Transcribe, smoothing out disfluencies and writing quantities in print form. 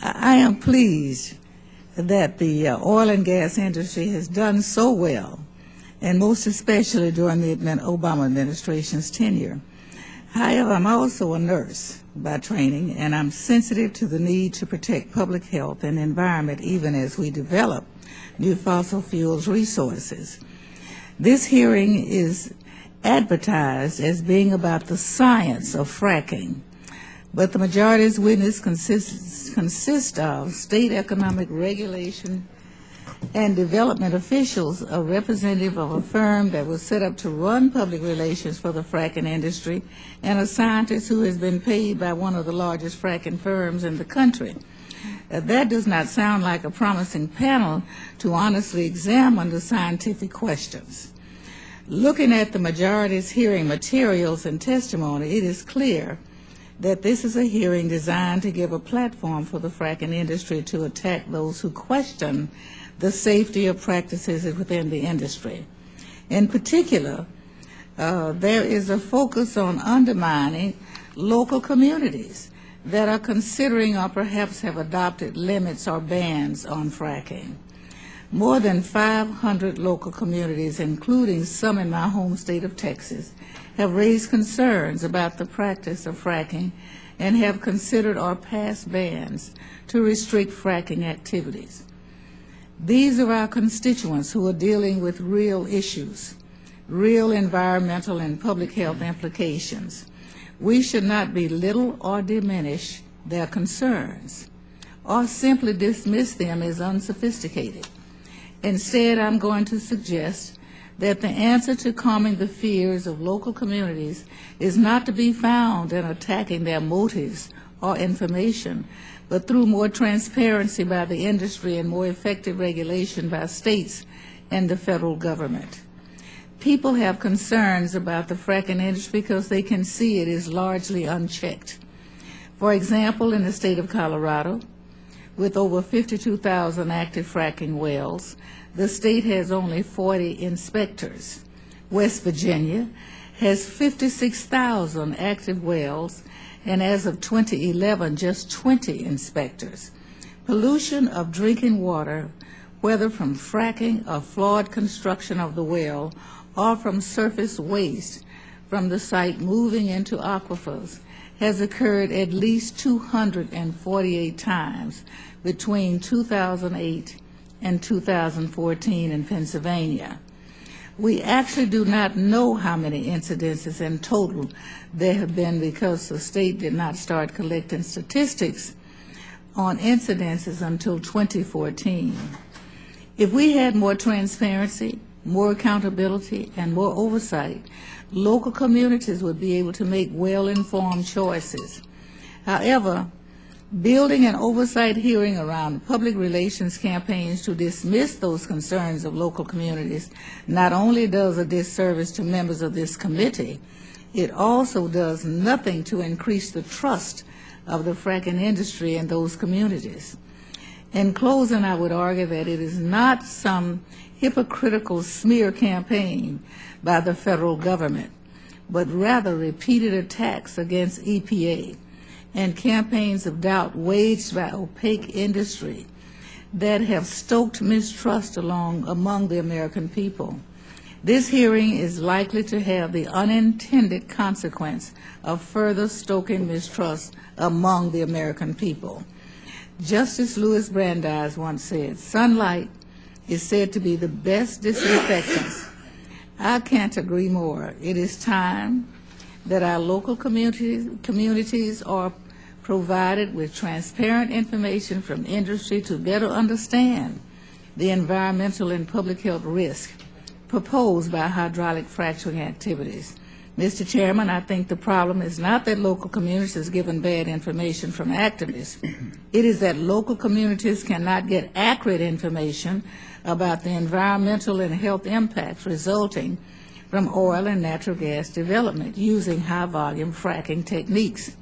I am pleased that the oil and gas industry has done so well, and most especially during the Obama administration's tenure. However, I'm also a nurse by training, and I'm sensitive to the need to protect public health and environment even as we develop new fossil fuels resources. This hearing is advertised as being about the science of fracking, but the majority's witness consists of state economic regulation and development officials, a representative of a firm that was set up to run public relations for the fracking industry, and a scientist who has been paid by one of the largest fracking firms in the country. That does not sound like a promising panel to honestly examine the scientific questions. Looking at the majority's hearing materials and testimony, it is clear that this is a hearing designed to give a platform for the fracking industry to attack those who question the safety of practices within the industry. In particular, there is a focus on undermining local communities that are considering or perhaps have adopted limits or bans on fracking. More than 500 local communities, including some in my home state of Texas, have raised concerns about the practice of fracking and have considered or passed bans to restrict fracking activities. These are our constituents who are dealing with real issues, real environmental and public health implications. We should not belittle or diminish their concerns or simply dismiss them as unsophisticated. Instead, I'm going to suggest that the answer to calming the fears of local communities is not to be found in attacking their motives or information, but through more transparency by the industry and more effective regulation by states and the federal government. People have concerns about the fracking industry because they can see it is largely unchecked. For example, in the state of Colorado, with over 52,000 active fracking wells, the state has only 40 inspectors. West Virginia has 56,000 active wells, and as of 2011, just 20 inspectors. Pollution of drinking water, whether from fracking or flawed construction of the well, or from surface waste from the site moving into aquifers, has occurred at least 248 times between 2008 and 2014 in Pennsylvania. We actually do not know how many incidences in total there have been because the state did not start collecting statistics on incidences until 2014. If we had more transparency, more accountability, and more oversight, local communities would be able to make well-informed choices. However, building an oversight hearing around public relations campaigns to dismiss those concerns of local communities not only does a disservice to members of this committee, it also does nothing to increase the trust of the fracking industry in those communities. In closing, I would argue that it is not some hypocritical smear campaign by the federal government, but rather repeated attacks against EPA and campaigns of doubt waged by opaque industry that have stoked mistrust among the American people. This hearing is likely to have the unintended consequence of further stoking mistrust among the American people. Justice Louis Brandeis once said, "Sunlight is said to be the best disinfectant." I can't agree more. It is time that our local communities are provided with transparent information from industry to better understand the environmental and public health risk proposed by hydraulic fracturing activities. Mr. Chairman, I think the problem is not that local communities are given bad information from activists. It is that local communities cannot get accurate information about the environmental and health impacts resulting from oil and natural gas development using high-volume fracking techniques.